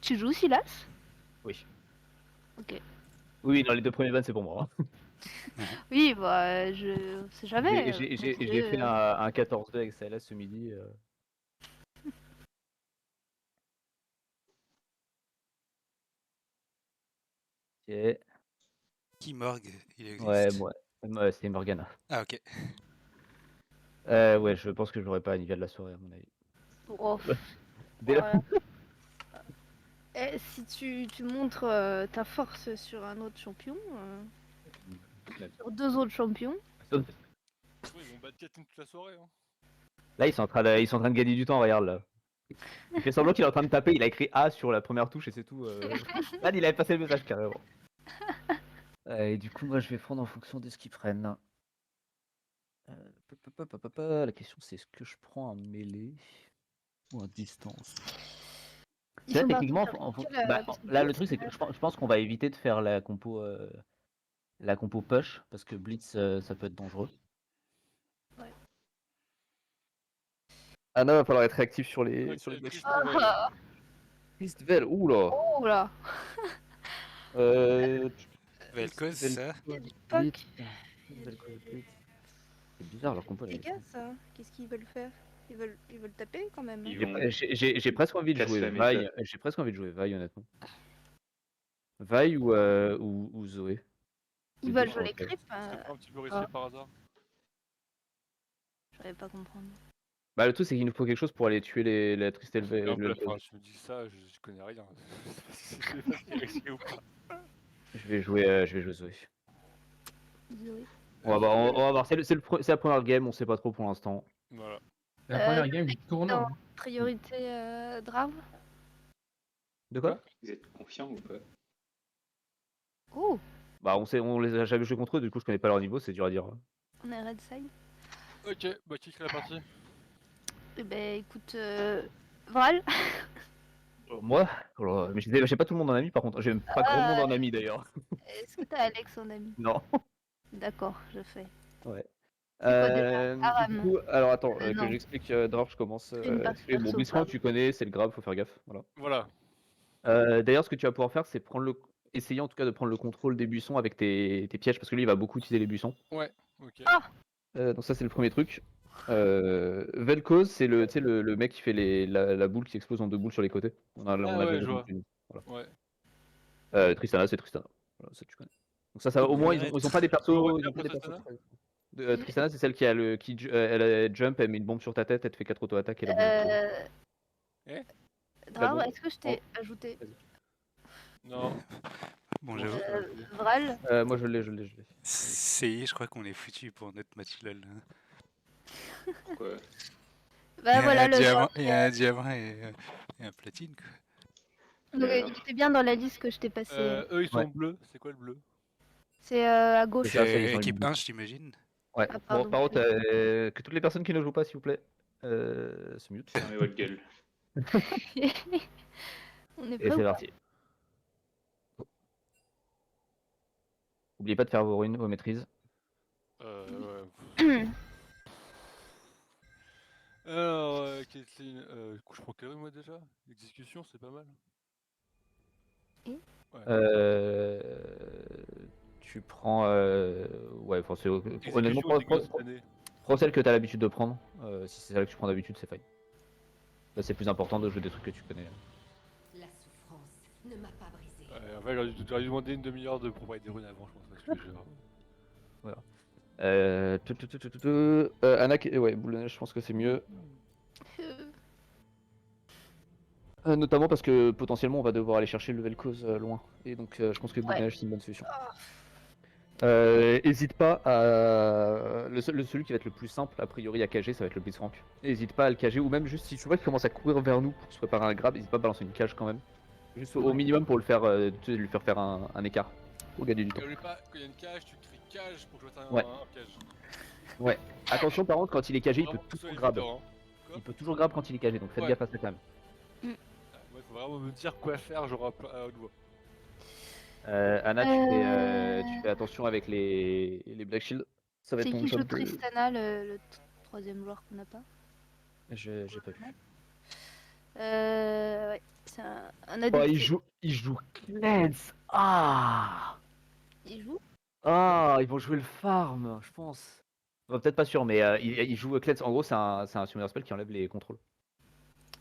Tu joues Silas? Oui. Ok. Oui, dans les 2 premiers bans, c'est pour moi. Oui, bah, je sais jamais. J'ai fait un 14-2 avec CLS ce midi. Ok. Qui Morgue, il existe? Ouais, moi c'est Morgana. Ah, ok. Ouais, je pense que je l'aurai pas à niveau de la soirée, à mon avis. Oh, Dès là. voilà. Si tu montres ta force sur un autre champion, sur 2 autres champions, Oui, ils vont battre Katim toute la soirée. Hein. Là, ils sont en train de gagner du temps, regarde là. Il fait semblant qu'il est en train de taper, il a écrit A sur la première touche et c'est tout. Là, il avait passé le message carrément. Et du coup, moi, je vais prendre en fonction de ce qu'ils prennent. La question, c'est est-ce que je prends en mêlée ou en distance? ils C'est sont vrai, partis techniquement, sur parce que là, le Blitz, truc, c'est que je pense qu'on va éviter de faire la compo push parce que Blitz, ça peut être dangereux. Ouais. Anna, va falloir être réactif sur les Ok, Black Shield. Ah, Christvel, oula. oh là, Vel'Koz, c'est ça? il y a du Blitz. puck. Vel'Koz, Blitz. C'est bizarre leur compo là. Les gars, ça, qu'est-ce qu'ils veulent faire? Ils veulent taper quand même. Ils vont J'ai presque envie de casser jouer la méta. Vi. J'ai presque envie de jouer Vi, honnêtement. Vi ou Zoé. Ils Les veulent deux jouer sont les ok. creeps. C'était pas un petit peu risqué par hasard. J'arrive pas à comprendre. Bah, le truc, c'est qu'il nous faut quelque chose pour aller tuer la Tristel Et un peu, le- enfin, je me dis ça, je connais rien. Je sais pas si c'est risqué ou pas. Je vais jouer Zoé. Désolé. On va voir. C'est la première game, on sait pas trop pour l'instant. Voilà. La première game du tournoi. Dans priorité Drave. De quoi? Vous êtes confiant ou pas? Oh, Bah, on les a jamais joués contre eux, du coup, je connais pas leur niveau, c'est dur à dire. on est red side. Ok, bah qui crée la partie? Eh ben écoute, Vral. Moi? Oh là, mais j'ai pas tout le monde en ami, par contre. J'ai même pas grand monde en ami d'ailleurs. Est-ce que t'as Alex en ami? Non. D'accord, je fais. Ouais. C'est quoi déjà? Du Aram. coup, alors attends, que Non. j'explique Draft, je commence. Une partie perso, Blitzcrank, pardon. tu connais, c'est le grab, faut faire gaffe. Voilà. Voilà. D'ailleurs, ce que tu vas pouvoir faire, c'est essayer en tout cas de prendre le contrôle des buissons avec tes pièges, parce que lui, il va beaucoup utiliser les buissons. Ouais, ok. Donc ça, c'est le premier truc. Vel'Koz, c'est tu sais, le mec qui fait la boule qui explose en 2 boules sur les côtés. On a ouais, déjà je vois. vu. Voilà. Ouais. Tristana, c'est Tristana. Voilà, ça tu connais. Donc ça au moins, ils ont pas des persos. Ils ont pas des persos Tristana, c'est celle qui a elle a jump, elle met une bombe sur ta tête, elle te fait 4 auto-attaques et la bombe. Eh Drave, bon. est-ce que je t'ai ajouté? Non. Bon, j'avoue. Vral. Moi, je l'ai. C'est, je crois qu'on est foutu pour notre match LoL. Pourquoi? Bah voilà le diamant, genre. il y a un diamant et un platine, quoi. Donc, alors il était bien dans la liste que je t'ai passée. Eux, ils sont Ouais. bleus. C'est quoi le bleu? C'est à gauche. C'est ça, ils C'est sont équipe libres. 1, j'imagine. Ouais. Ah, Bon, pardon. par contre, que toutes les personnes qui ne jouent pas, s'il vous plaît, se mute. fermez votre gueule. On est Et prêt c'est ou pas? parti. N'oubliez pas de faire vos runes, vos maîtrises. Ouais. Alors, Kathleen, je prends quelle rune moi déjà? L'exécution, c'est pas mal. Tu prends. Ouais, enfin, c'est. Honnêtement, Exécution, dégâts prends celle que tu as l'habitude de prendre. Si c'est celle que tu prends d'habitude, c'est fine. Là, c'est plus important de jouer des trucs que tu connais. La souffrance ne m'a pas brisé. En fait, j'aurais dû demander une demi-heure de préparer des runes avant, je pense. Parce que Voilà. Anna, ouais, boule de neige, je pense que c'est mieux. Notamment parce que potentiellement on va devoir aller chercher le Vel'Koz loin. Et donc je pense que boule de neige c'est une bonne solution. Hésite pas à. Celui qui va être le plus simple a priori à cager, ça va être le Blitzcrank. Hésite pas à le cager, ou même juste si tu vois qu'il commence à courir vers nous pour se préparer un grab, hésite pas à balancer une cage quand même. Juste au minimum pour le faire, lui faire un écart. Pour gagner du temps. n'oublie pas, quand il y a une cage, tu cries cage pour que je mette Ouais. un cage. Ouais. Attention par contre, quand il est cagé, il peut Vraiment, toujours sois grab. évident, hein. Il peut toujours grab quand il est cagé, donc faites Ouais. gaffe à ça quand même. Ouais, faut vraiment me dire quoi faire, genre à haute voix. Anna, tu fais attention avec les Black Shield. Ça va être C'est ton qui joue job de... Tristana, le troisième joueur qu'on n'a pas? J'ai pas vu. Ouais. C'est un Oh, addict. il joue Cleanse. Ah. Il joue. Ah, ils vont jouer le farm, je pense. Bon, peut-être pas sûr, mais il joue Cleanse. En gros, c'est un summoner spell qui enlève les contrôles.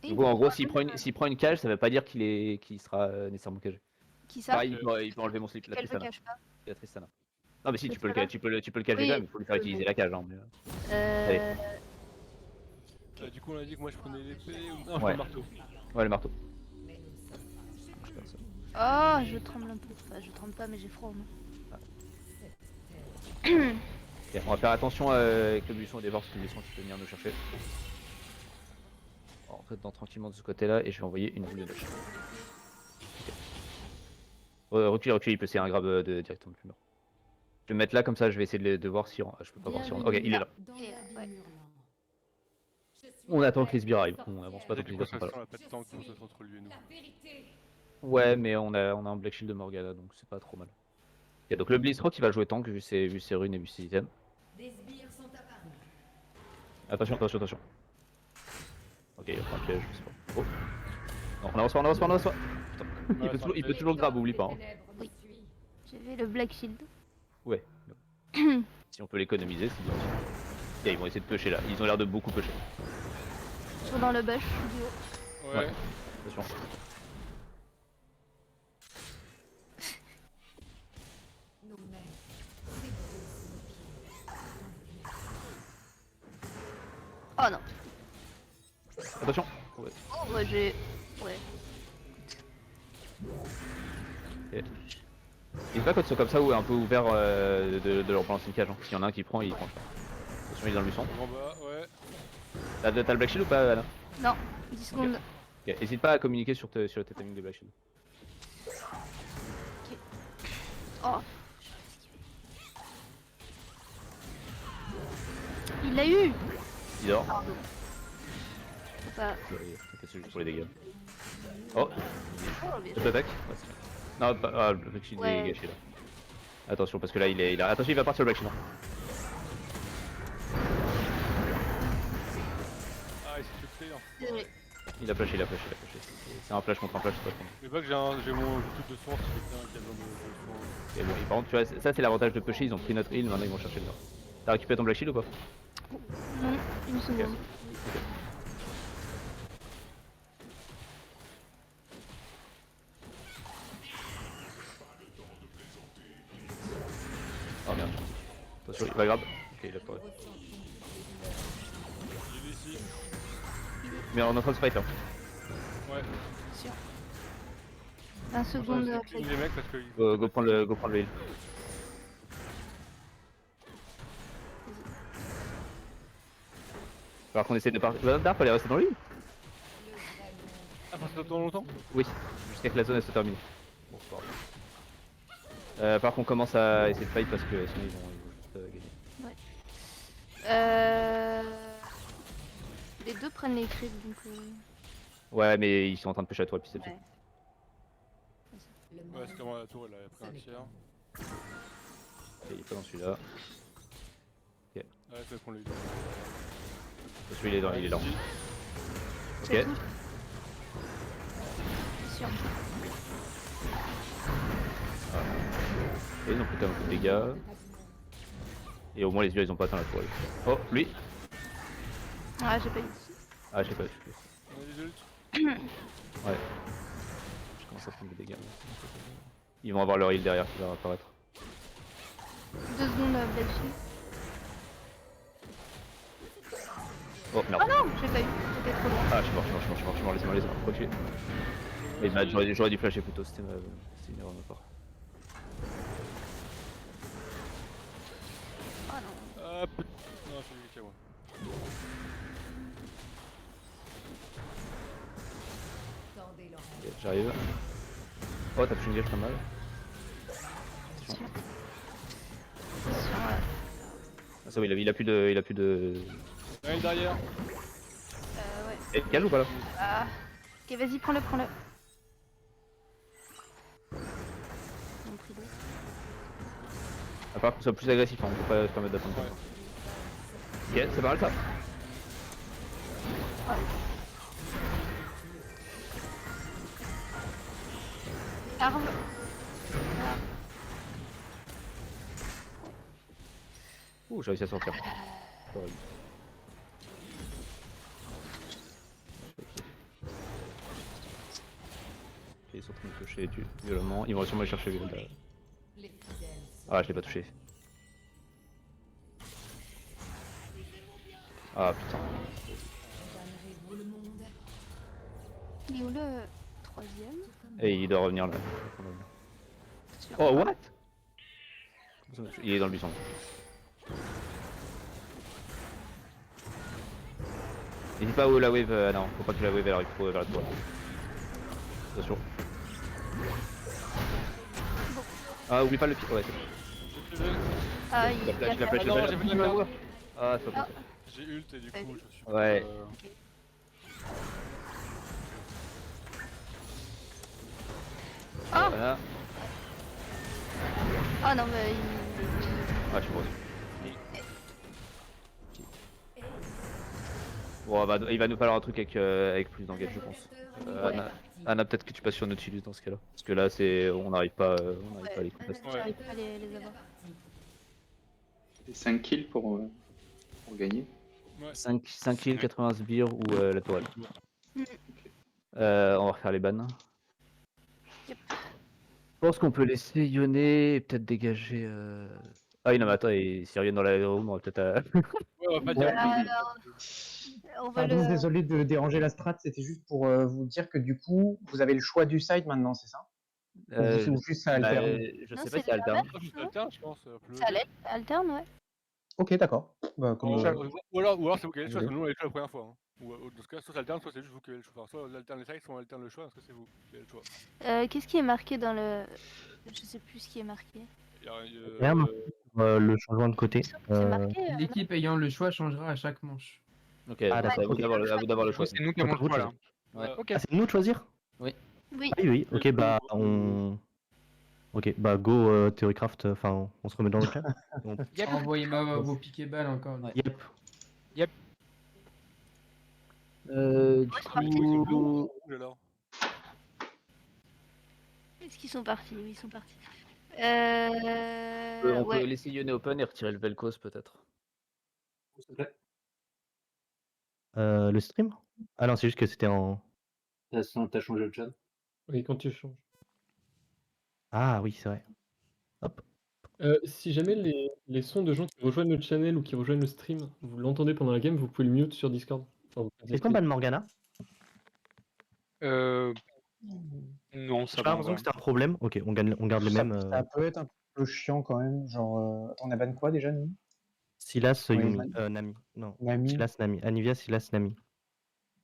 Et Du il coup, en joue gros, pas s'il prend une cage, ça veut pas dire qu'il sera nécessairement cagé. qui ça? Pareil, il peut enlever mon slip, la Qu'elle ne Tristana. cache pas. La Tristana. Non, mais si, tu peux Tristana tu peux le cager Oui, quand même, il faut lui faire oui, utiliser bon. la cage. Hein, Allez. Du coup, on a dit que moi je prenais l'épée ou. Non, je prends Ouais. le marteau. Ouais, le marteau. Oh, je tremble un peu. Enfin, je tremble pas, mais j'ai froid. Moi. Ok, on va faire attention avec le buisson au départ parce que le buisson qui peut venir nous chercher. On rentre dedans tranquillement de ce côté-là et je vais envoyer une boule de neige. Recule, recule, il peut essayer un grab directement plus mort. Je vais me mettre là comme ça, je vais essayer de voir si. Je peux pas voir si. Ok, il est là. Dans Et, l'abîme ouais. hurlant. Je suis On attend que les prête sbires à arrivent. On avance pas sortir. tant que Du les coup, sbires sont pas là. on a pas de temps qu'on se entre lui et nous. La vérité. Ouais, mais on a un Black Shield de Morgana donc c'est pas trop mal. Ok, donc le Blizzrock qui va jouer tank vu ses runes et vu ses items. Des sbires sont apparus. Attention, attention, attention. Ok, il va prendre un piège, je sais pas. Oh. Non, on avance pas, on avance pas, on avance pas. Putain. Il peut toujours grab, oublie pas. Hein. Oui. J'avais le Black Shield. Ouais. Si on peut l'économiser, c'est bien aussi. Ok, ils vont essayer de pusher là. Ils ont l'air de beaucoup pusher. Ils sont dans le bush du haut. Ouais. Attention. Nos mères. Oh non. Attention. Ouais. Oh, moi j'ai. Ouais. N'hésite pas quand ils sont comme ça ou un peu ouverts de leur balancer une cage. Hein. S'il y en a un qui prend, il prend. Attention, il est dans le buisson. En bas, ouais. T'as le Black Shield ou pas, Alain? Non, 10 secondes. Ok, n'hésite pas à communiquer sur tes timings de Black Shield. Oh. Il l'a eu. Il dort. Pardon. Ça. C'est juste pour les dégâts. Oh, Oh, bien je joué. t'attaque. Ouais, c'est bien. Non, pas, le Black Shield Ouais. est gâché là. Attention parce que là il est. Attention, il va partir le Black Shield. Ah, il s'est tué hein. Désolé. Il a flashé, il a flashé, il a flashé. C'est un flash contre un flash, c'est pas trop. Mais pas que j'ai mon tout de source, j'ai quelqu'un qui a besoin de source. Et bon, par contre, tu vois, ça c'est l'avantage de pusher, ils ont pris notre heal, maintenant ils vont chercher le nord. T'as récupéré ton Black Shield ou pas? Non, une seconde. Oh merde. Attention, il va grab. Ok, il a pas. Il est ici. Mais on est en train de se fight là. Ouais. Sûr. 1 seconde. Je les mecs parce que. Go prendre le heal. Alors qu'on essaie de partir. Darp, elle est restée dans l'île? Ah, parce que ça tourne longtemps? Oui, jusqu'à que la zone elle se termine. Bon, c'est pas grave. Par contre, on commence à essayer de fight parce que sinon ils vont juste gagner. Les deux prennent les creeps donc. Ouais, mais ils sont en train de pêcher à toi, puis c'est tout. Ouais. Ouais, c'est comment la tour, elle a pris un tiers. Ok, il est pas dans celui-là. Ouais, c'est qu'on l'a eu. Celui-là, il est là. Ok. C'est tout. C'est sûr. Et ils ont pris quand même beaucoup de dégâts. Et au moins les yeux ils ont pas atteint la toile. Oh, lui. Ah, j'ai pas eu. Ah, je sais pas. On a des ults. Ouais. Je commence à prendre des dégâts. Ils vont avoir leur heal derrière qui va apparaître. 2 secondes, Black Shield. Oh merde. Oh non, j'ai pas eu. J'étais trop loin. Ah, je suis mort, laissez-moi. Reculez. Mais bah, j'aurais dû flasher plutôt, c'était une erreur de ma part. Oh non. Ah, putain. Non, je suis qu'à moi. Tendez l'oreille. Ok, j'arrive. Oh, t'as touché une gage pas mal. C'est sûr. Ah, ça oui, il a plus de. Ah, il est derrière. Ouais. Eh, calme ou pas là? Ah. Ok, vas-y, prends-le. Mon prix d'eau. À part qu'on soit plus agressif, hein, on peut pas se permettre d'attendre. Ouais. Ok, c'est pas mal ça. Carve. Ouh, j'ai réussi à sortir. Horrible. Ils sont en train de toucher violemment. Ils vont sûrement aller chercher le. Les fidèles sont Ah, je l'ai pas touché. Ah putain. condamnerez-vous le monde. Il est où le troisième? Et il doit revenir là. Sur- Oh, what? Il est dans le buisson. N'hésite pas où la wave. Non, faut pas que la wave elle arrive trop vers toi. Attention. Ah, oublie pas le pied. Ouais, c'est bon. Ah, Il a flash, il a fait- flash, il Ah a non, flash. j'ai vu la carte. Ah, c'est pas Ah. bon. J'ai ult et du coup je suis. Ouais. Ah. Voilà. Ah non, mais Ah, je suis mort. Bon, il va nous falloir un truc avec plus d'engage, je pense. Anna, peut-être que tu passes sur Nautilus dans ce cas-là. Parce que là, on n'arrive pas à les contester. j'arrive pas à les avoir. Et 5 kills pour gagner. 5 kills, 80 sbires ou la tourelle. Mm. On va refaire les bans. Yep. Je pense qu'on peut laisser Yone et peut-être dégager. Ah oui, non, mais attends, et si Yone dans l'aérome, on va peut-être. Ouais, on va pas Ouais. dire. On va Pardon, le. désolé de déranger la strat, c'était juste pour vous dire que du coup, vous avez le choix du side maintenant, c'est ça? Ou juste ça bah, alterne? je Non, sais c'est pas si alterne. Ah, juste alterne, je pense. Ça alterne, ouais. Ok, d'accord. Bah, comme, Ou alors c'est vous qui avez le choix, parce que nous on a eu le choix la première fois. Hein. Ou dans ce cas, soit ça alterne, soit c'est juste vous qui avez le choix. Enfin, soit on alterne les sides, soit on alterne le choix, parce que c'est vous qui avez le choix. Qu'est-ce qui est marqué dans le. Je sais plus ce qui est marqué. Il y a, Merde. Le changement de côté. C'est marqué. non L'équipe ayant le choix changera à chaque manche. Ok, Ah, donc c'est à vous d'accord, ok. d'avoir le choix. C'est nous qui avons le choix là. Ouais. Ok. Ah, c'est nous de choisir? Oui. Ah oui, oui, ok, bah on. Ok, bah go Theorycraft, enfin on se remet dans le chat. Donc, Yep. Envoyez-moi vos piquets balles encore. Ouais. yep. Du c'est parti. bleu ou coup. rouge alors. Est-ce qu'ils sont partis? Oui, ils sont partis. On peut Ouais. laisser Yone open et retirer le Vel'Koz peut-être. Le stream? Ah non, c'est juste que c'était en. T'as changé le chat? Oui, quand tu changes. Ah oui, c'est vrai. Hop. Si jamais les sons de gens qui rejoignent le channel ou qui rejoignent le stream, vous l'entendez pendant la game, vous pouvez le mute sur Discord. Enfin, vous pouvez Est-ce qu'on ban Morgana? Non, J'ai ça pas va. l'impression que c'était un problème. Ok, on garde les mêmes. Ça peut être un peu chiant quand même. Genre, on a ban quoi déjà, nous? Silas, Oui, Yumi, Nami. Non. Nami. Silas, Nami. Anivia, Silas, Nami.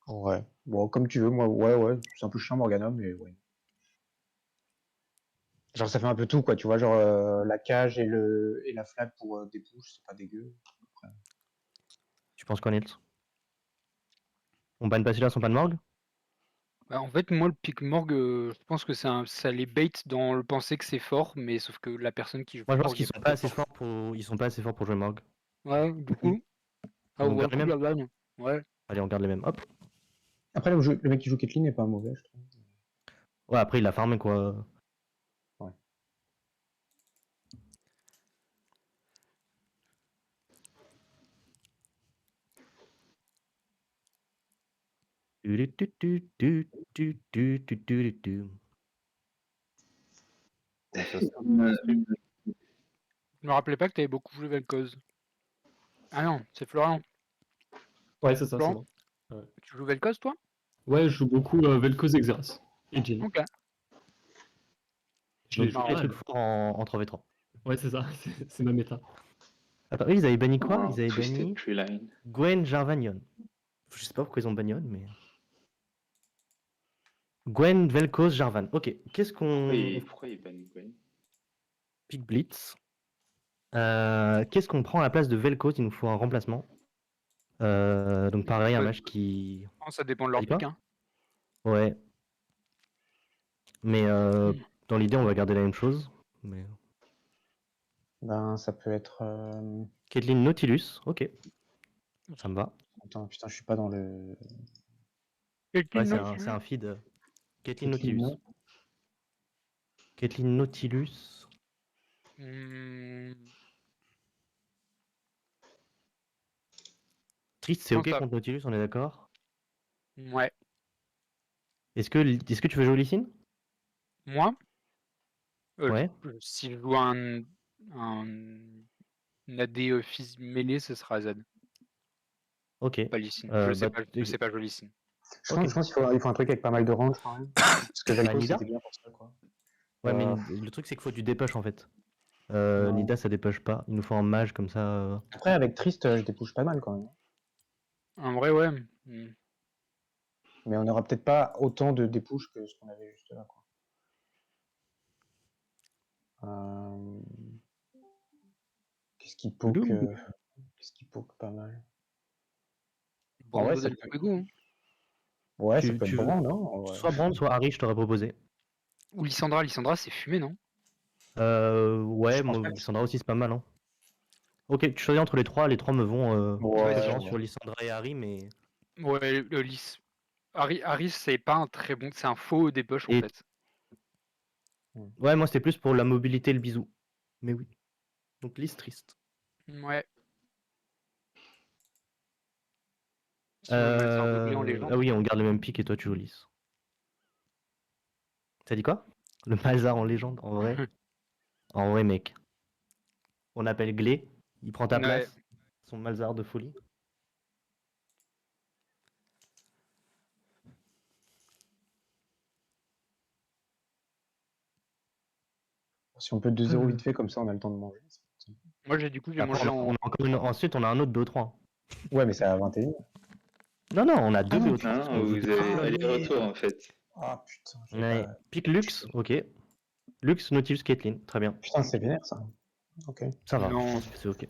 Ouais. Bon, comme tu veux, moi, ouais. C'est un peu chiant, Morgana, mais ouais. Genre, ça fait un peu tout, quoi. Tu vois, genre, la cage et la flag pour des push, c'est pas dégueu. Après. Tu penses quoi, Nils? On ban pas Silas, on ban Morg? Bah, en fait, moi, le pick morgue, je pense que ça les bait dans le penser que c'est fort, mais sauf que la personne qui joue Moi, je pense morgue, qu'ils sont pas assez forts pour. Ils sont pas assez forts pour jouer Morg. Ouais, du coup. Ah, On ouais, garde les coup, mêmes. la gagne. Ouais. Allez, on garde les mêmes. Hop. Après, le mec qui joue Caitlyn n'est pas mauvais, je trouve. Ouais, après, il a farmé quoi. Ouais. Je me rappelais pas que t'avais beaucoup joué Vel'Koz. Ah non, c'est Florian. Ouais, c'est ça, c'est Florent, moi. tu joues Vel'Koz, toi? Ouais, je joue beaucoup Vel'Koz, Exeras et Jhin. Ok. Je l'ai Donc, joué. les trucs forts en 3v3. Ouais, c'est ça, c'est ma méta. Attends, eux, ils avaient banni quoi? Oh, Ils avaient Twisted banni Tree Line. Gwen Jarvanion. Je sais pas pourquoi ils ont banni Yon, mais. Gwen, Vel'Koz, Jarvan. Ok, qu'est-ce qu'on. Pourquoi il ban Gwen? Pick Blitz. Qu'est-ce qu'on prend à la place de Vel'Koz? Il nous faut un remplacement. Donc pareil, un Ouais. match qui. Non, ça dépend de leur Vas-y, quoi pick, hein. Ouais. Mais dans l'idée, on va garder la même chose. Mais... Ben, ça peut être. Caitlyn Nautilus, ok. Ça me va. Attends, putain, je suis pas dans le. Ouais, c'est un feed. Caitlyn Nautilus. Caitlyn Nautilus. Triste, c'est Non, ok ça- contre Nautilus, on est d'accord. Ouais. Est-ce que tu veux jouer Lee Sin? Moi, Ouais. si je joue un AD mêlé, ce sera Z. Ok. Pas Lee Sin. Bah, Je sais pas jouer Lee Sin. Je Ok. pense qu'il faut un truc avec pas mal de range quand même. Parce que Vel'Koz, Nida c'était bien pour ça, quoi. Ouais, mais Euh, le truc, c'est qu'il faut du dépush en fait. Ouais. Nida, ça dépush pas. Il nous faut un mage comme ça. Après, avec Trist, je dépouche pas mal quand même. En vrai, ouais. Mais on n'aura peut-être pas autant de dépouches que ce qu'on avait juste là, quoi. Qu'est-ce qui poke pas mal? En vrai, ça Brand peut... Fuego, hein. Ouais, ça Tu peut être veux Brand, non? Ouais. soit Brand, soit Harry, je t'aurais proposé. Ou Lissandra. Lissandra, c'est fumé, non? Ouais, Je pense moi, pas que Lissandra aussi, c'est pas mal. Hein. Ok, tu choisis entre les trois me vont. Ouais, préférence ouais. sur Lissandra et Harry, mais. Ouais, Harry, c'est pas un très bon. C'est un faux dépush en Et- fait. Ouais, moi, c'était plus pour la mobilité et le bisou. Mais oui. Donc, liste triste. Ouais. Si on veut mettre un doublé en légende. Ah oui, on garde le même pic et toi, tu joues lisse. T'as dit quoi? Le Malzar en légende, en vrai? En vrai, mec. On appelle Glé, il prend ta Ouais. place. Son Malzar de folie. Si on peut 2-0 vite fait, comme ça, on a le temps de manger. Moi, j'ai Après, mangé en. on a encore ensuite, on a un autre BO3. Ouais, mais c'est à 21. Non, non, on a deux BO3. parce Non, qu'on joue vous des- avez Ah, aller-retour en fait. Ah putain, Ouais. Pic Lux, ok. Lux, Nautilus, Caitlyn, très bien. Putain, c'est vénère ça. Ok. Ça va, Non. je pense que c'est ok.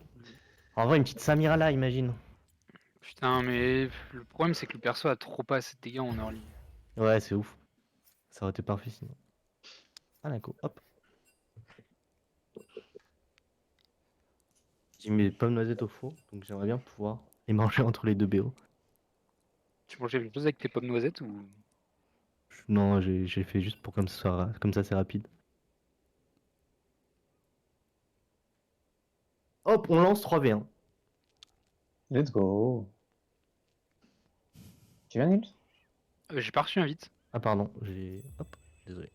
En vrai, une petite Samira là, imagine. Putain, mais le problème, c'est que le perso a trop pas assez de dégâts en early. Ouais, c'est ouf. Ça aurait été parfait sinon. Ah, d'accord, hop. J'ai mis des pommes noisettes au four, donc j'aimerais bien pouvoir les manger entre les deux BO. Tu mangeais quelque chose avec tes pommes noisettes ou. Non, j'ai fait juste pour comme ça c'est rapide. Hop, on lance 3v1. Let's go. Tu viens, Nils? J'ai pas reçu un vite. Ah pardon, j'ai... Hop, désolé.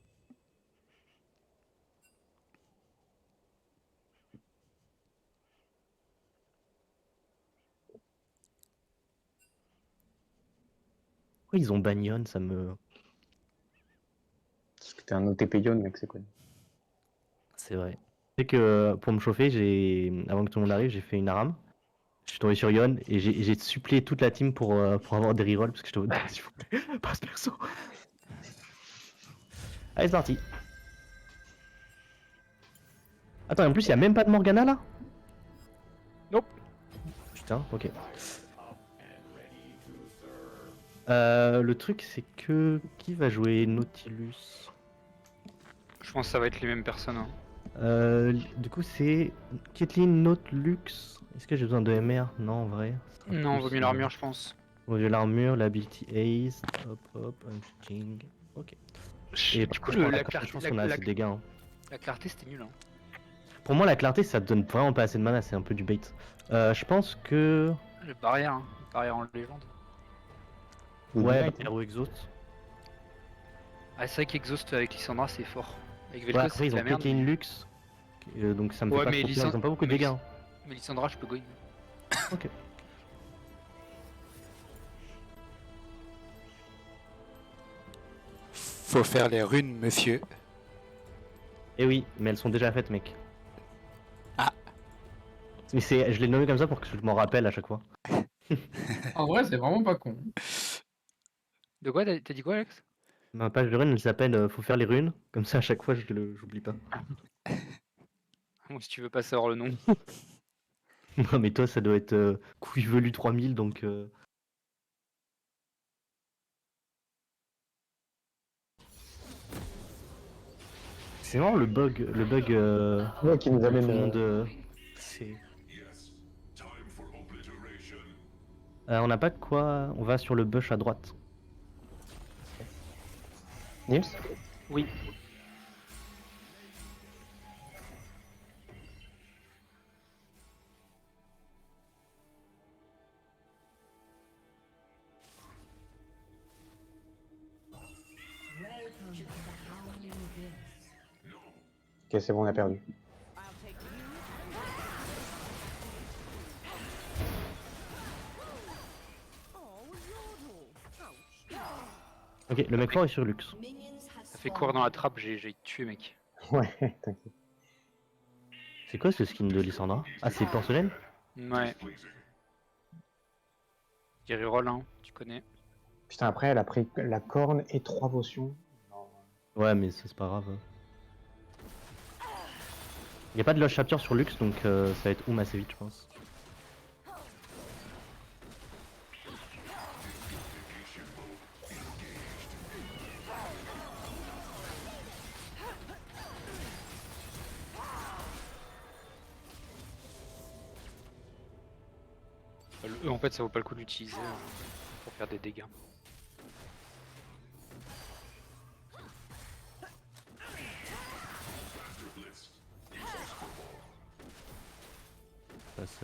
Pourquoi ils ont Bagnon, ça me... Parce que t'es un OTP Yon, mec, c'est quoi? C'est vrai. C'est que pour me chauffer, avant que tout le monde arrive, j'ai fait une aram. Je suis tombé sur Yon et j'ai supplié toute la team pour avoir des rerolls parce que j'étais au mode, s'il vous plaît, passe perso. Allez, c'est parti. Attends, en plus, il y a même pas de Morgana là? Nope. Putain, ok. Le truc, c'est que... Qui va jouer Nautilus? Je pense que ça va être les mêmes personnes. Hein. Du coup, c'est Caitlyn, Nautilus. Est-ce que j'ai besoin de MR? Non, en vrai. Non, vaut mieux l'armure, je pense. Vaut mieux l'armure, l'ability Ace. Hop, hop, unshooting. Ok. Et Du coup, par contre, la je clarté, pense qu'on a assez de dégâts. Hein. la clarté, c'était nul. Hein. Pour moi, la clarté, ça te donne vraiment pas assez de mana, c'est un peu du bait. Je pense que... Le barrière, hein. Barrière en légende. Ouais, Hero Exhaust. Ah, c'est vrai qu'Exhaust avec Lissandra, c'est fort. Avec Ouais, Vel'Koz, après, c'est ils de ont la merde. Caitlyn Lux. Donc ça me Ouais, fait pas mais trop peur, ils ont pas beaucoup de dégâts. Hein. Mais Lissandra, je peux go. Ok. Faut faire les runes, monsieur. Eh oui, mais elles sont déjà faites, mec. Ah. Mais je l'ai nommé comme ça pour que je m'en rappelle à chaque fois. En vrai, c'est vraiment pas con. De quoi t'as dit quoi, Alex? Ma page de runes, elle s'appelle Faut faire les runes. Comme ça, à chaque fois, j'oublie pas. Ou si tu veux pas savoir le nom. Non, mais toi, ça doit être couille velu 3000, donc... C'est vraiment le bug Ouais, qui nous amène... tout le monde... c'est... on n'a pas de quoi... On va sur le bush à droite. Nils? Oui. Ok, c'est bon, on a perdu. Ok, le mec fort est sur Lux. Ça fait courir dans la trappe, j'ai tué mec. Ouais, t'inquiète. C'est quoi ce skin de Lissandra? Ah, c'est porcelaine? Ouais. J'ai reroll, hein, tu connais. Putain, après, elle a pris la corne et 3 potions. Ouais, mais c'est pas grave. Y a pas de Lost Chapter sur Lux, donc ça va être Oum assez vite, je pense. Le E, en fait, ça vaut pas le coup d'utiliser pour faire des dégâts. Je passe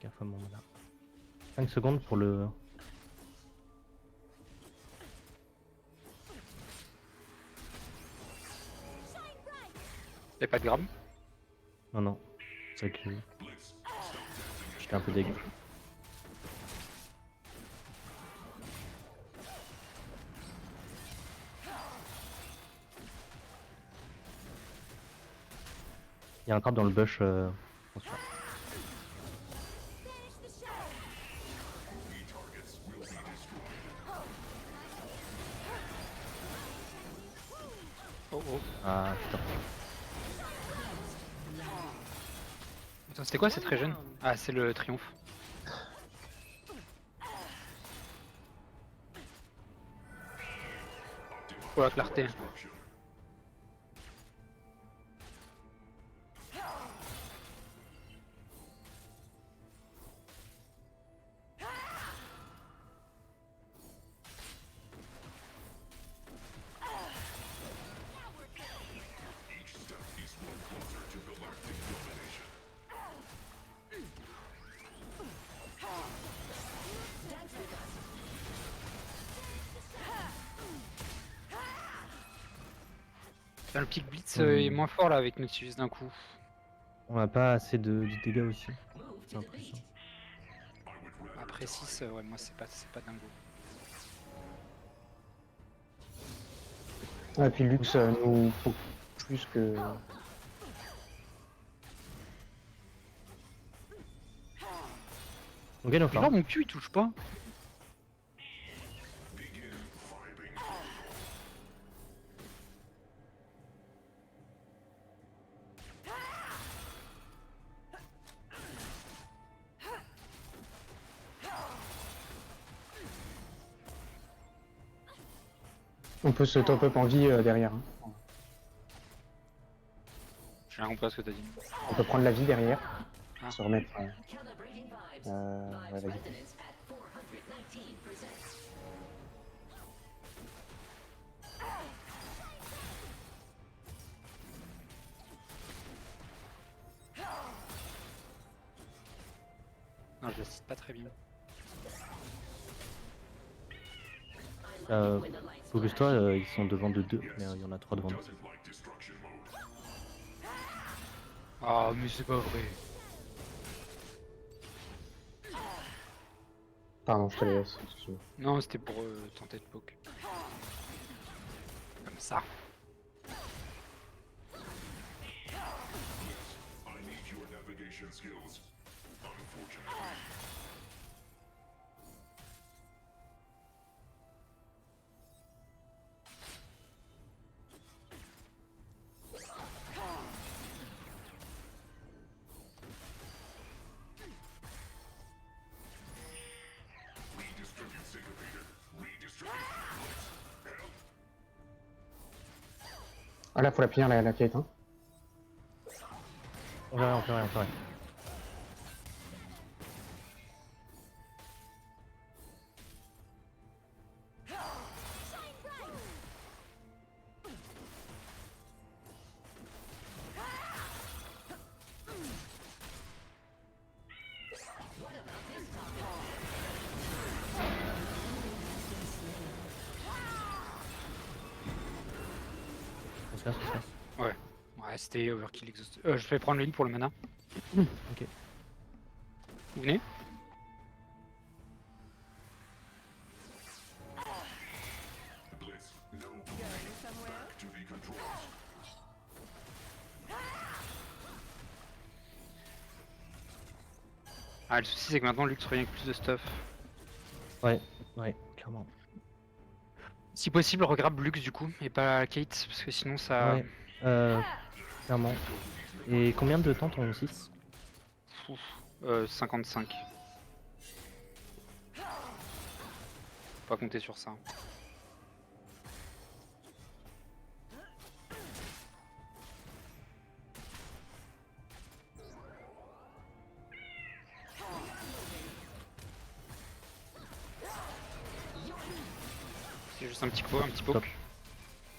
gaffe à mon mana. 5 secondes pour le... Y'a pas de gramme? Non, non. C'est vrai que... J'étais un peu dégueu. Il y a un trap dans le bush. Attention. Oh oh. Ah putain. Attends, c'était quoi cette régène? Ah, c'est le triomphe. Oh la clarté. Putain, le pic blitz est moins fort là avec Nautilus d'un coup. On a pas assez de dégâts aussi. C'est un plus. Après 6, ouais, moi c'est pas dingo. Ouais, puis Lux nous faut plus que... On gagne Mais enfin. là, mon cul il touche pas. On peut se top up en vie derrière. Hein. J'ai rien compris à ce que t'as dit. On peut prendre la vie derrière. Ah. Se remettre... ouais, vas-y. Non, je l'assiste pas très bien. Focus-toi, ils sont devant de 2, mais il y en a 3 devant nous. Ah, mais c'est pas vrai. Pardon, je te laisse. Excuse-moi. Non, c'était pour tenter de poke. Comme ça. Ah là, faut la punir la quête. Hein. On fait rien. On se casse. Ouais. Ah, c'était Overkill Exhaust. Je vais prendre le ligne pour le mana. Ok. Vous venez? Ah, le souci c'est que maintenant Lux revient avec plus de stuff. Ouais, clairement. Si possible, regrab Lux du coup, et pas Kate, parce que sinon ça. Ouais, clairement. Et combien de temps ton 6? 55. Faut pas compter sur ça. C'est juste un petit poke. Top.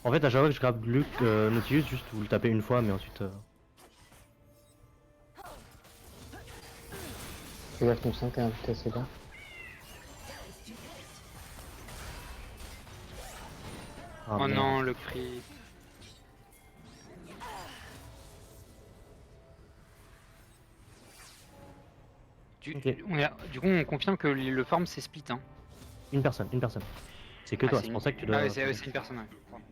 En fait, à chaque fois que je grabe Nautilus, juste vous le tapez une fois, mais ensuite. Fais gaffe, ton 5 est vite assez bas. Ah, Oh merde. non, le cri. Ok. Du coup, on confirme que le farm c'est split. Hein. Une personne. C'est que toi, c'est une... pour ça que tu dois. Ah ouais, c'est une personne, ouais. Pardon.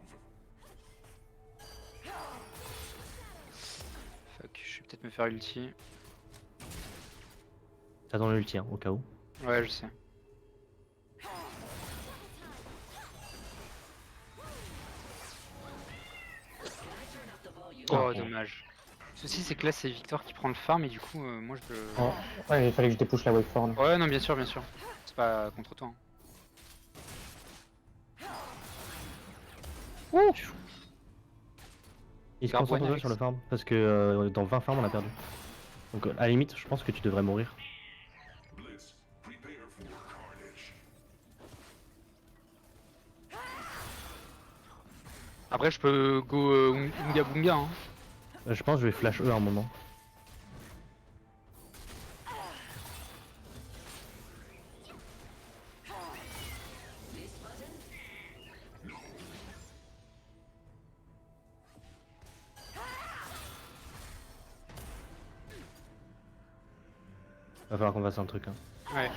Fuck, je vais peut-être me faire ulti. T'attends l'ulti, hein, au cas où. Ouais, je sais. Oh, dommage. Le souci, c'est que là, c'est Victor qui prend le farm et du coup, moi je. Oh. Ouais, il fallait que je dépouche la wave form. Ouais, non, bien sûr. C'est pas contre toi. Hein. Il se Garde concentre Alex. sur le farm, parce que dans 20 farms on a perdu. Donc à la limite, je pense que tu devrais mourir. Après, je peux go Unga Bunga. Hein. Je pense que je vais flash E à un moment. Va falloir qu'on fasse un truc. Hein. Ouais.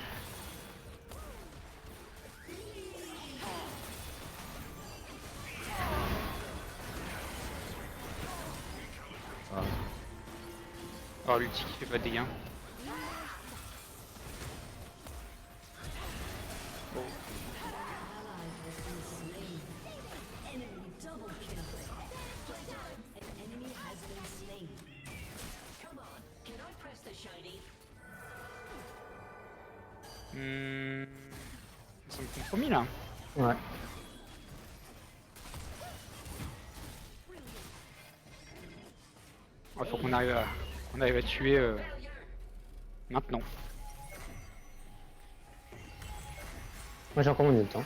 Ah. Oh, l'ulti qui fait pas de dégâts. Oh. C'est un compromis là. Ouais. Il faut qu'on arrive à tuer maintenant. Moi j'ai encore mon ult. Hein.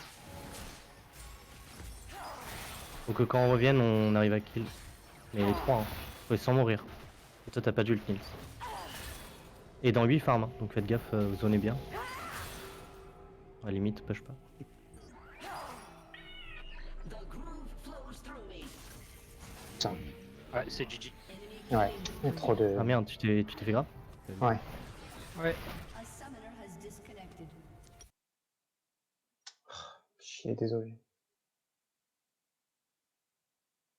Faut que quand on revienne, on arrive à kill. Mais les 3, hein. Faut sans mourir. Et toi t'as pas d'ult Nils. Et dans 8 farms, hein. Donc faites gaffe, vous zonez bien. À la limite, push pas. Putain. Ouais, c'est GG. Ouais, il y a trop de. Ah merde, tu t'es fait grave? Ouais. Ouais. Chier, désolé.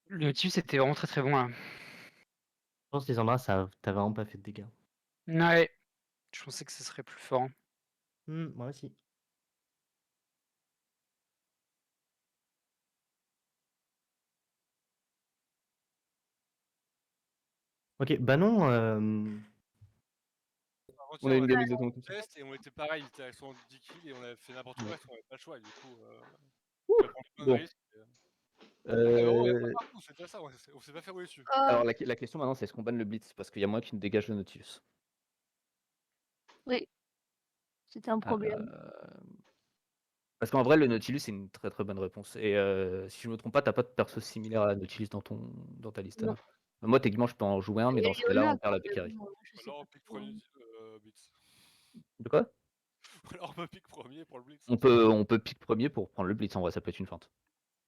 Le Nautilus était vraiment très bon là. Je pense que les embras, ça t'as vraiment pas fait de dégâts. Ouais. Je pensais que ce serait plus fort. Moi aussi. Ok, bah non. On a une gamme exactement comme ça. Test et on était pareil, il était avec son 10 kills et on avait fait n'importe quoi parce qu'on avait pas le choix. Et du coup, on a pris plein de Bon. risques. Ah, vraiment, on a pas partout, c'est déjà ça, on s'est pas fait rouler dessus. Alors la question maintenant, c'est est-ce qu'on banne le Blitz? Parce qu'il y a moi qui nous dégage le Nautilus. Oui. C'était un problème. Parce qu'en vrai, le Nautilus, c'est une très très bonne réponse. Et si je me trompe pas, t'as pas de perso similaire à la Nautilus dans ta liste. Non. Moi, techniquement, je peux en jouer un, mais Et dans ce cas-là, Leona, on perd la quand Pécari. même, je sais Alors on pas pique trop. premier Blitz. De quoi? Alors on pique premier pour le Blitz. On peut pick premier pour prendre le Blitz, en vrai, ça peut être une feinte.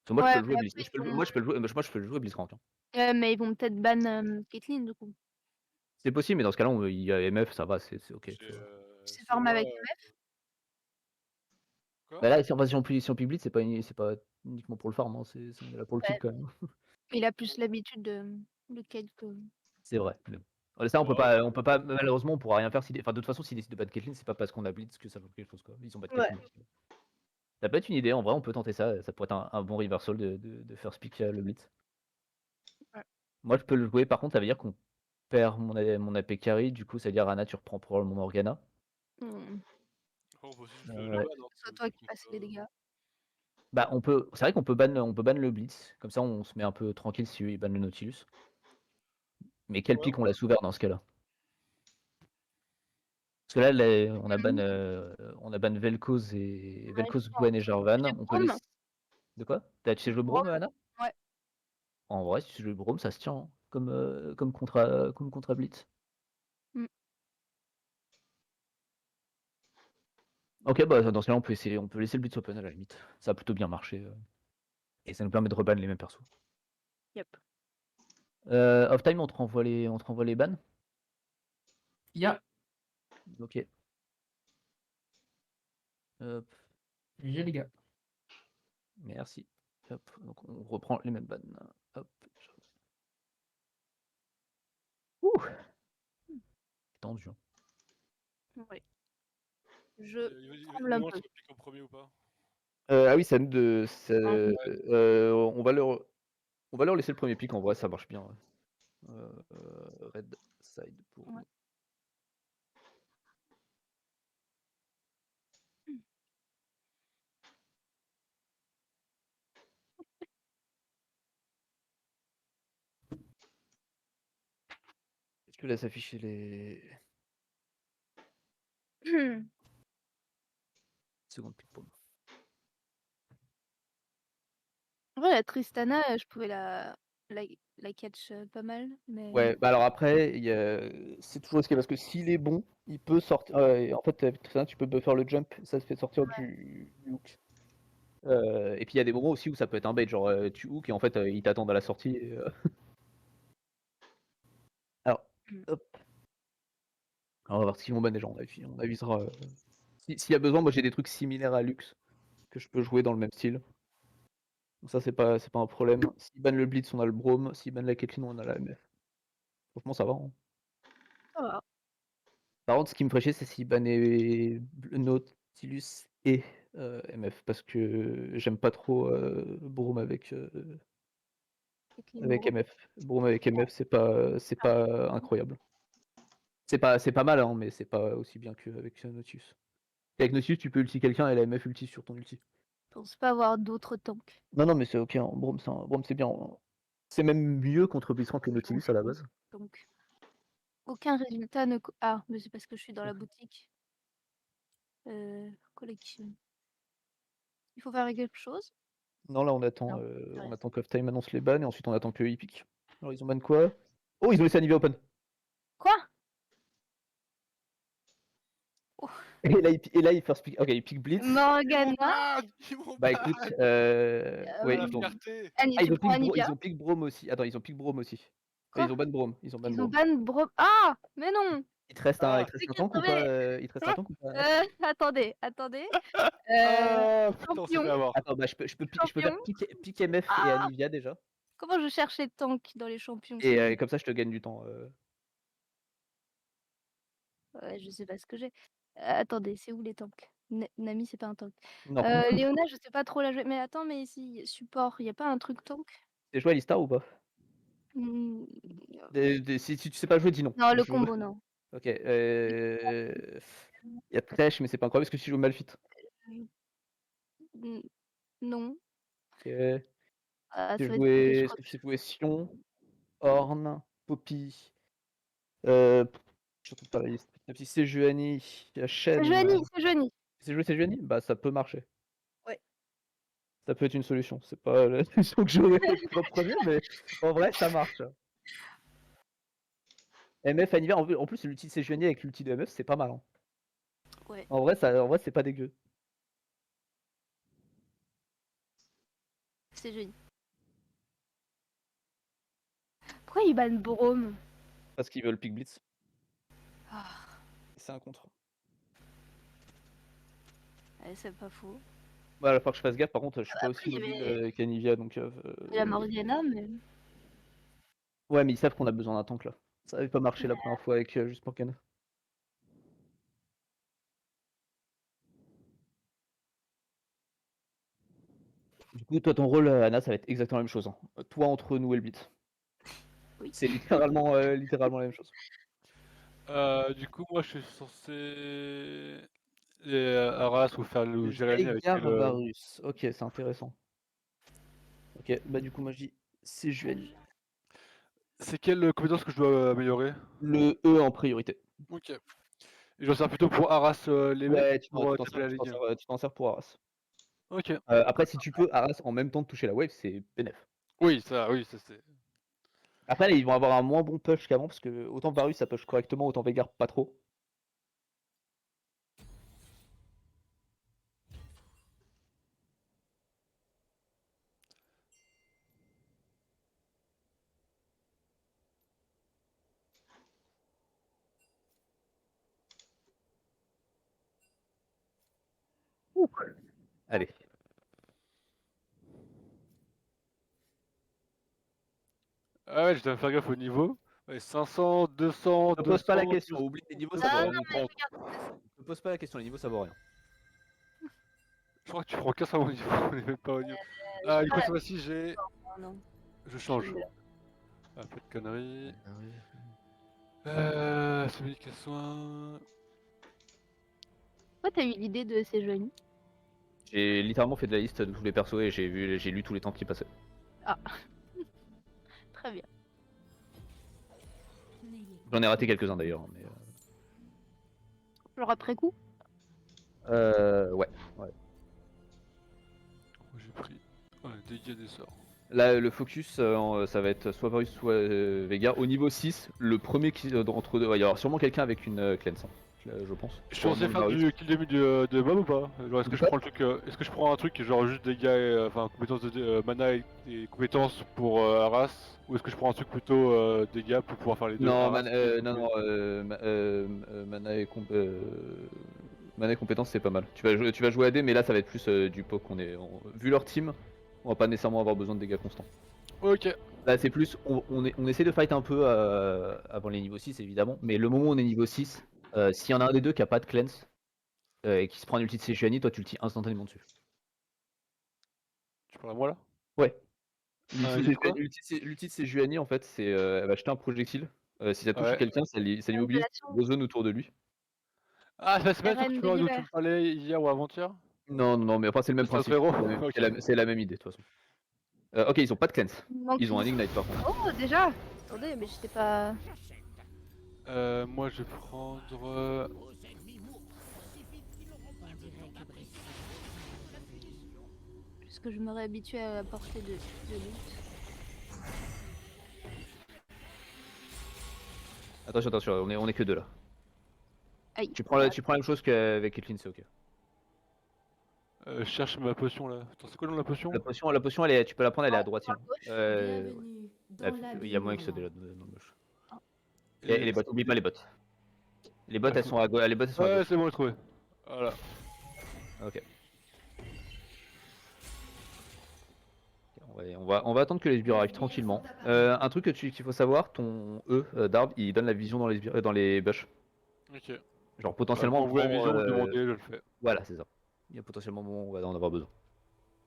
Parce que moi, je Ouais, peux le jouer, mais Blitz- après, je peux le- moi, je peux le jouer, moi, je peux le jouer Blitzcrank, hein. mais ils vont peut-être ban Caitlyn du coup. C'est possible, mais dans ce cas-là, il y a MF, ça va, c'est ok. C'est, tu vois. C'est si farm moi, avec MF. Quoi? Bah là, si on pique Blitz, c'est pas uniquement pour le farm, hein, on est là pour le kill Ouais. quand même. Il a plus l'habitude de Kate que. C'est vrai. Mais bon. Ça, on peut pas, malheureusement, on pourra rien faire. Enfin, de toute façon, s'ils décident de ban Caitlyn, c'est pas parce qu'on a Blitz que ça fait quelque chose, quoi. Ils ont ban Ouais. Caitlyn. Ça peut être une idée, en vrai, on peut tenter ça. Ça pourrait être un bon reversal de first pick le Blitz. Ouais. Moi, je peux le jouer, par contre, ça veut dire qu'on perd mon AP carry, du coup, ça veut dire Anna, tu reprends probablement Morgana. Hmm. Oh, bah, si je Ouais. fais le ban, hein, C'est toi qui passes les dégâts. Bah, c'est vrai qu'on peut ban le Blitz, comme ça on se met un peu tranquille si il ban le Nautilus. Mais quel Ouais. pick on laisse ouvert dans ce cas-là? Parce que là, on a ban Vel'Koz Gwen et Jarvan. J'ai On peut Braum. laisser. De quoi? Tu sais jouer Braum, Anna? Ouais. En vrai, si tu joues Braum, ça se tient, hein, comme contre Blitz. Mm. Ok, bah dans ce cas-là, on peut laisser le Blitz open à la limite. Ça a plutôt bien marché. Et ça nous permet de reban les mêmes persos. Yep. Off time, on te renvoie les bans? Ya, Ok. Hop, GG les gars. merci. Hop, donc on reprend les mêmes bans. Hop. Ouh! Tendu, hein. Ouais. Je Il tremble un demande peu. si on pique en premier ou pas. Ah oui, c'est à nous de. Ouais. On va leur laisser le premier pick, en vrai, ça marche bien. Ouais. Red side pour Ouais. nous. Est-ce que là s'afficher les secondes pick pour nous? En vrai, la Tristana, je pouvais la catch pas mal, mais. Ouais, bah alors après, c'est toujours risqué parce que s'il est bon, il peut sortir. En fait, avec Tristana, tu peux faire le jump, ça se fait sortir du hook. Et puis il y a des moments aussi où ça peut être un bait, genre tu hook et en fait ils t'attendent à la sortie. Alors, Mm. hop. Alors, on va voir si on ban déjà, on avisera. S'il y a besoin, moi j'ai des trucs similaires à Lux que je peux jouer dans le même style. Donc ça c'est pas un problème. S'il ban le Blitz, on a le Braum. S'il ban la Caitlyn, on a la MF. Franchement ça va, hein. Ça va. Par contre, ce qui me ferait chier, c'est s'il bannait Nautilus et MF, parce que j'aime pas trop Braum avec Caitlyn Braum. MF. Braum avec MF, c'est pas incroyable. C'est pas mal, hein, mais c'est pas aussi bien qu'avec Nautilus. Et avec Nautilus, tu peux ulti quelqu'un et la MF ulti sur ton ulti. Je pense pas avoir d'autres tanks. Non, mais c'est ok, hein. Braum c'est bien, hein. C'est même mieux contre Blitzcrank que Nautilus à la base. Donc, aucun résultat ne. Ah, mais c'est parce que je suis dans la boutique. Collection. Il faut faire quelque chose. Non, là on attend, Non, on attend qu'Off Time annonce les bans et ensuite on attend que ils piquent. Alors ils ont ban quoi? Oh, ils ont laissé Anivia open. Quoi? Et là, il first pick. Ok, il pick Blitz. Morgana. Bah écoute, ouais, ils ont. Annie, Ah, tu prends Anivia. ils ont pick Braum aussi. Attends, ils ont pick Braum aussi. Quoi? Ils ont ban Braum. Ils ont ban Ils ont Braum. ban Braum. Ah! Mais non! Il te reste un C'est tank ou pas? Il te reste un tank ou pas? Attendez. Champion. Attends, bah je peux faire pick MF et Anivia déjà. Comment je cherche les tanks dans les champions? Et comme ça, je te gagne du temps. Ouais, je sais pas ce que j'ai. Attendez, c'est où les tanks? Nami, c'est pas un tank. Non. Léona, je sais pas trop la jouer. Mais attends, mais ici, support, y a pas un truc tank? T'es joué à Alistar ou pas? Hmm, Si tu sais pas jouer, dis non. Non, le combo, non. Ok. Il y a Thresh, mais c'est pas incroyable parce que tu joues Malphite. Non. Ok. Ah, Tu ça va être compliqué, je jouais, crois est-ce que que tu jouais Sion, Ornn, Poppy, je retrouve pas la liste. Petit Sejuani, Shen. c'est Joanie. C'est joué Sejuani? Bah ça peut marcher. Ouais. Ça peut être une solution. C'est pas la solution que j'aurais en premier, mais en vrai ça marche. MF Anivia, en plus l'ulti de Sejuani avec l'ulti de MF, c'est pas mal, hein. Ouais. En vrai c'est pas dégueu. C'est joli. Pourquoi il banne Brome? Parce qu'ils veulent pick blitz. Ah, C'est un contre. ouais, c'est pas faux. Bah, il va falloir que je fasse gaffe, par contre, je suis pas Après, aussi il y mobile avait qu'Anivia, donc... la Morgana, mais. Ouais, mais ils savent qu'on a besoin d'un tank, là. Ça avait pas marché la première fois avec juste Morgana. Du coup, toi, ton rôle, Anna, ça va être exactement la même chose. Hein. Toi, entre nous et le blitz. Oui. C'est littéralement, littéralement la même chose. Du coup, moi, je suis censé Arras ou faire le Gérani avec Veigar le. Varus. Ok, c'est intéressant. Ok, bah du coup, moi je dis c'est Juani. C'est quelle compétence que je dois améliorer? Le E en priorité. Ok. Et je dois faire plutôt pour Arras les mecs Ouais, ou pour taper la ligne. tu t'en sers pour Arras. Ok. Après, si tu peux, Arras en même temps de toucher la wave, c'est bénef. Oui, ça c'est. Après, là, ils vont avoir un moins bon push qu'avant, parce que autant Varus ça push correctement, autant Veigar pas trop. Ouh. Allez. Ah ouais, je dois faire gaffe au niveau. Ouais, 500, 200, Ne pose pas la 200, question, oublie les niveaux, ça Ah, vaut non, rien. mais regarde. Ne pose pas la question, les niveaux ça vaut rien. Je crois que tu prends 400 au niveau, on est même pas au niveau. Ah, du coup, cette fois-ci, j'ai. Oh, non. Je change. Ah, pas de conneries. Celui qui a soin. Pourquoi t'as eu l'idée de ces jeunes? J'ai littéralement fait de la liste de tous les persos et j'ai lu tous les temps qui passaient. Ah. Très bien. J'en ai raté quelques-uns d'ailleurs. Mais, Genre après coup? ouais. J'ai pris. Ouais, dégâts des sorts. Là, le focus, ça va être soit Varus, soit Veigar. Au niveau 6, le premier qui entre deux, il va y avoir sûrement quelqu'un avec une cleanse, hein, je pense. Je suis censé faire du kill demi de mob ou pas? Genre, est-ce que je prends le truc, est-ce que je prends un truc genre juste dégâts, enfin compétences de mana et compétences pour Arras, ou est-ce que je prends un truc plutôt dégâts pour pouvoir faire les deux? Non, Arras non, mana et mana et compétences, c'est pas mal. Tu vas jouer AD, mais là, ça va être plus du PoC. Vu leur team, on va pas nécessairement avoir besoin de dégâts constants. Ok. Là, c'est plus, on essaie de fight un peu avant les niveaux 6, évidemment, mais le moment où on est niveau 6, s'il y en a un des deux qui a pas de cleanse et qui se prend un ulti de Sejuani, toi tu ulti instantanément dessus. Tu parles à moi là? Ouais. L'ulti de quoi? L'ulti de Sejuani, en fait, c'est elle va jeter un projectile. Si ça touche Ouais. ça l'immobilise deux zones autour de lui. Ah, c'est pas le truc RN que de dont tu l'hiver. me parlais hier ou avant-hier? Non, mais enfin, c'est le même C'est un principe. frérot. C'est la même idée, de toute façon. Ok, ils ont pas de cleanse. Il manque Ils ont un une- ignite par contre. Oh, déjà? Attendez, mais j'étais pas. Moi je vais prendre. Puisque je me réhabitue à la portée de lutte. Attention, on est que deux là. Aïe. Tu prends la même chose qu'avec Caitlyn, c'est ok. Je cherche ma potion là. Attends, c'est quoi le nom de la potion? La potion tu peux la prendre, elle est à droite sinon. Bienvenue dans Il y a moyen que ce soit l'abîme. déjà dans le gauche. Et les bots, oublie pas les bots. Les bots, elles sont à gauche. Les bots, elles sont à Ouais, gauche. c'est bon, j'ai trouvé. Voilà. Ok. On va attendre que les sbires arrivent tranquillement. Un truc qu'il faut savoir, ton d'arbre, il donne la vision dans les bush. Ok. Genre potentiellement. Quand vous la vision, vous me demandez, je le fais. Voilà, c'est ça. Il y a potentiellement un moment où on va en avoir besoin.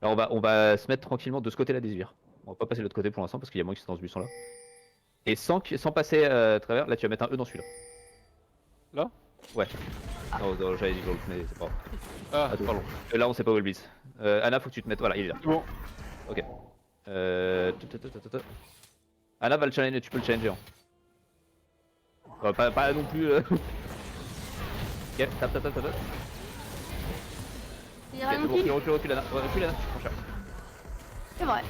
Alors on va se mettre tranquillement de ce côté-là des sbires. On va pas passer de l'autre côté pour l'instant parce qu'il y a moins qui sont dans ce buisson là. Et sans passer à travers, là tu vas mettre un E dans celui-là. Là? Ouais. Non, j'avais dit Gold, mais c'est pas grave. Ah, Attends, pardon. Là on sait pas où est le blitz. Anna, faut que tu te mettes. Voilà, il est là. c'est bon. Ok. Anna va le challenger, tu peux le challenger. Hein. Pas non plus. Ok, tape. Il y a Ok, rien c'est bon, qui. recule Anna. Recule Anna, je prends cher. C'est vrai.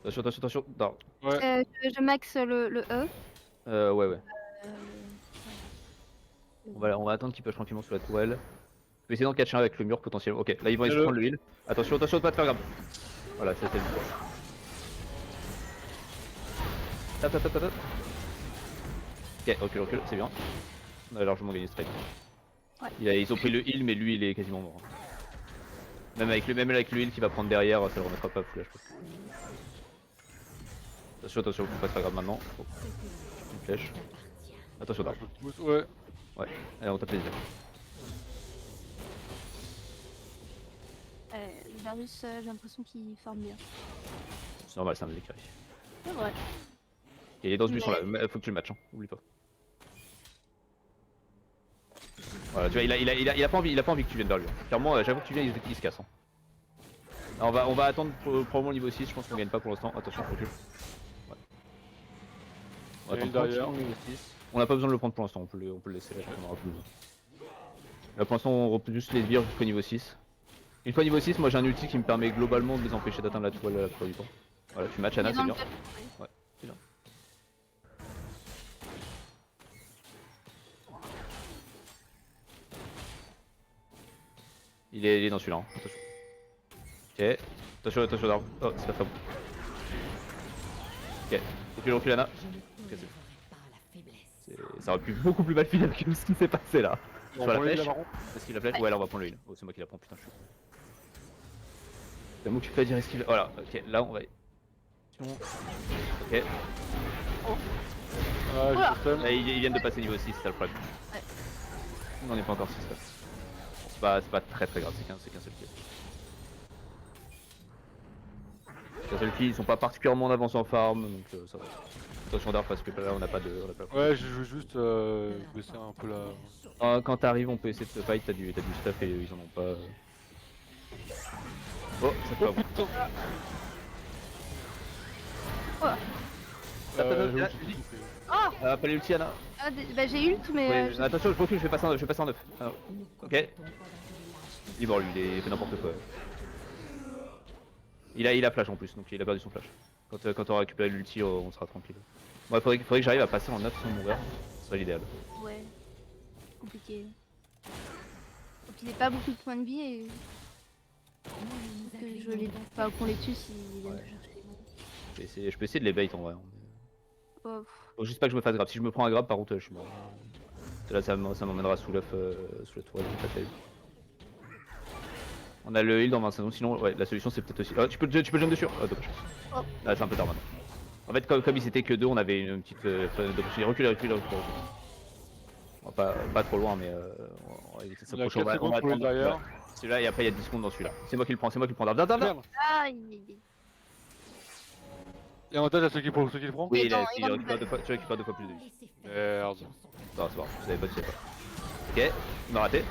Attention. Non. Ouais. Je max le E. Ouais. On va attendre qu'il push tranquillement sur la tourelle. Je vais essayer d'en catcher un avec le mur potentiellement. Ok, là ils vont essayer de prendre le heal. Attention, attention de pas te faire grab. Voilà, c'était le coup. Tap tap tap tap tap. Ok, recule, c'est bien. On a largement gagné ce trade. Ouais. Ils ont pris le heal, mais lui il est quasiment mort. Même avec le heal qui va prendre derrière, ça le remettra pas full HP. Attention, faut pas se faire grave maintenant. Oh. Une flèche. Attention d'arbre. Ouais. Ouais, allez on tape les yeux. Varus, j'ai l'impression qu'il farme bien. C'est normal, c'est un mec carré. C'est vrai. Et les danses buissons là, faut que tu le matches, hein. Oublie pas. Voilà, tu vois, il a pas envie que tu viennes vers lui. Clairement, j'avoue que tu viens, il se casse. Hein. Alors, on va attendre probablement le niveau 6, je pense qu'on gagne pas pour l'instant. Attention, recule. Ouais. On va attendre tranquillement le niveau 6. On n'a pas besoin de le prendre pour l'instant, on peut le laisser là, on aura plus besoin. Là pour l'instant on reprend juste les sbires jusqu'au niveau 6. Une fois niveau 6, moi j'ai un ulti qui me permet globalement de les empêcher d'atteindre la toile la plupart du temps. Voilà, tu matches Anna, c'est bien. Ouais, c'est bien. Il est dans celui-là, hein. Attention. Ok. Attention d'arbre. Oh, c'est pas très bon. Ok, recule Anna. Ok, c'est bon. Ça aurait pu beaucoup plus mal finir que ce qui s'est passé là. Sur la flèche. Est-ce qu'il a flèche? Ouais, là on va prendre le heal. Oh, c'est moi qui la prends, putain, je suis. C'est moi qui peux dire est-ce qu'il. Voilà, ok, là on va. Ok. Ah, là, ils viennent de passer niveau 6, c'est ça le problème. Ouais. On n'en est pas encore 6 là. C'est pas très grave, c'est qu'un seul kill. Qu'un seul kill, ils sont pas particulièrement en avance en farm, donc ça va. Attention d'arbre parce que là on n'a pas de. Ouais, je joue juste baisser un peu la. Quand t'arrives, on peut essayer de se fight, t'as du stuff et ils en ont pas. Oh, ça fait bon. Oh pas l'ulti Anna. Ah, bah j'ai ult mais... Ouais, attention, je recule, je vais passer en 9. Ah, ok. Il est mort lui, il fait n'importe quoi. Il a flash en plus, donc il a perdu son flash. Quand on aura récupéré l'ulti, on sera tranquille. Bon, faudrait que j'arrive à passer en 9 sans mourir, ce serait l'idéal. Ouais, compliqué. Et puis il n'a pas beaucoup de points de vie et... que je les... Enfin, qu'on les tue s'ils viennent chercher. Je peux essayer de les bait en vrai. Oh. Faut juste pas que je me fasse grab. Si je me prends un grab, par contre, je suis mort. Là, ça m'emmènera sous la toile. On a le heal dans 20 secondes, sinon, ouais, la solution c'est peut-être aussi. Oh, tu peux jump dessus. Oh, dommage. Oh. Là, c'est un peu tard maintenant. En fait, comme ils étaient que deux, on avait une petite. Recule. Pas trop loin, mais. On va éviter de s'approcher. On va attendre derrière. Celui-là, et après, il y a 10 secondes dans celui-là. C'est moi qui le prends. Aïe. Et avantage à ceux qui le prend? Oui, tu récupères 2 fois plus de vie. Merde. Non, c'est bon, je savais pas, tu sais pas. Ok, il m'a raté.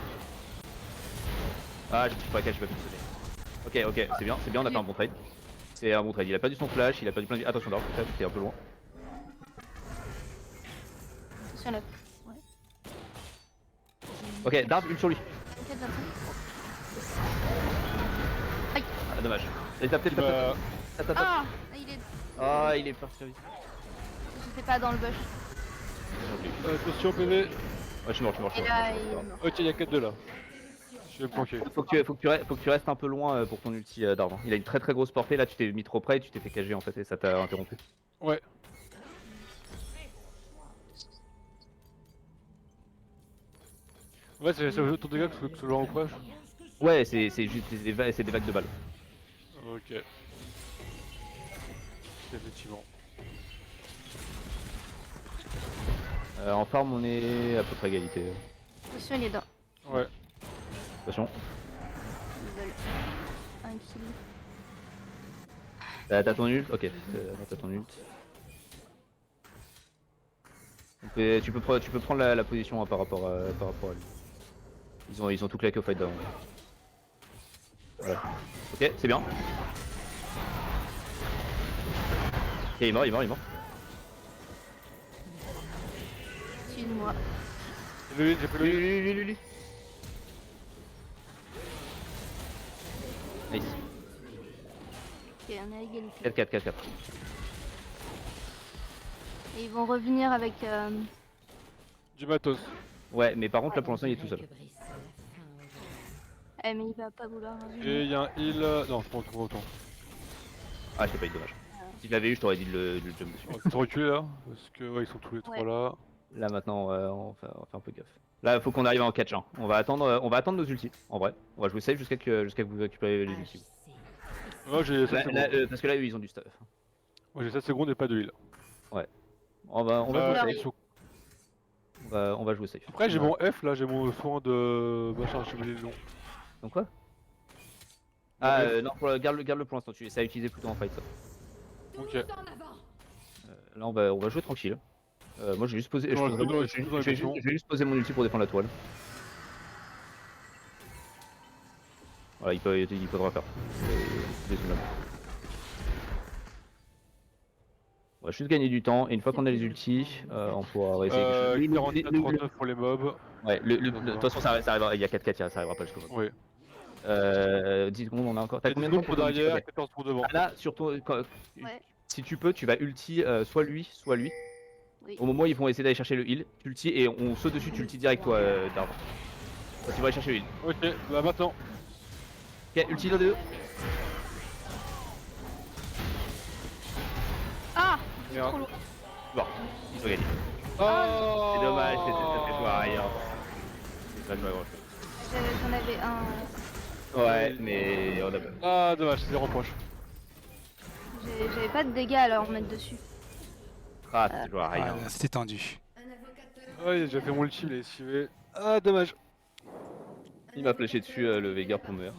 Ah, j'ai touché pas la cage, j'ai pas pu me sauver. Ok, c'est bien, on a fait un bon trade. C'est un bon trade, il a perdu son flash, il a perdu plein de vie. Attention d'arbre, t'es un peu loin. Attention là. Ouais. Ok, d'arbre, une sur lui. T'inquiète, Vincent. Aïe. Ah, dommage. Allez, tape. Ah, il est... Ah, il est parti. J'étais pas dans le bush. Attention PV. Ouais, je suis mort. Et là, il est mort. Ok, y'a 4 2 là. Je vais me planquer. Faut que tu restes un peu loin pour ton ulti d'arbre. Il a une très grosse portée, là tu t'es mis trop près et tu t'es fait cager en fait et ça t'a interrompu. Ouais. Ouais, c'est autant de dégâts que ce genre au crash. Ouais, c'est juste des vagues de balles. Ok. Effectivement. En farm on est à peu près égalité. Attention, il est dans. Ouais. Attention. Ils veulent un kill. T'as ton ult? Ok, t'as ton ult. Tu peux prendre la position par rapport à lui. Ils ont tout claqué au fight down. Voilà. Ok, c'est bien. Ok, il est mort. Excuse-moi. J'ai pris le Lui. Nice. Ok, on est à égalité. 4-4. Et ils vont revenir avec... du matos. Ouais, mais par contre là pour l'instant il est tout seul. Eh, mais il va pas vouloir. Et il y a un heal. Non, pas trop autant. Ah, je t'ai pas eu, dommage. Si je l'avais eu, je t'aurais dit de le jump dessus. On va peut-être reculer là, parce que ouais, ils sont tous les trois Ouais. là. Là maintenant, on fait un peu gaffe. Là, faut qu'on arrive en catch 1. On va attendre nos ultis, en vrai. On va jouer safe jusqu'à que vous récupérez les ultis. Moi j'ai 7 secondes. Parce que là, eux, ils ont du stuff. Moi j'ai 7 secondes et pas de heal. On va jouer Là, safe. ils sont- On va jouer safe. Après j'ai mon F là, j'ai mon soin de. Machin, j'ai oublié le nom. Donc quoi? Non, garde-le pour l'instant, tu essaies à utiliser plutôt en fight. Ça. Ok. Là, on va jouer tranquille. Moi, j'ai juste posé. Dans la- dans la Je vais juste poser mon ulti pour défendre la toile. Voilà, il peut rien faire. Désolé. On va juste gagner du temps et une fois qu'on a les ultis, on pourra essayer quelque chose. 44-39 pour les mobs. Ouais, de toute façon, ça arrivera. Il y a 4-4, ça arrivera pas jusqu'au bout. Oui. 10 secondes, on a encore. T'as 10 combien de temps secondes pour ulti? derrière, Ok. 14 pour devant. Ah, là, surtout, Ouais. si tu peux, tu vas ulti soit lui, soit lui. Oui. Au moment où ils vont essayer d'aller chercher le heal, tu ulti et on saute dessus, tu ulti direct toi, Darwin. Toi, tu vas aller chercher le heal. Ok, bah maintenant. Ok, ulti l'un des deux. Ah, Merde. trop lourd. Bon, ils ont gagné. Oh C'est dommage, ça fait jouer rien. C'est pas joué à grand chose. J'en avais un. Ouais, mais on a pas. Ah dommage, c'est des reproches. J'avais pas de dégâts à leur mettre dessus. Ah, c'est joué à Ah, rien. là, c'était tendu. Ouais, j'ai fait mon ulti, il est esquivé. Ah dommage. Il m'a flashé dessus le Veigar pour mourir.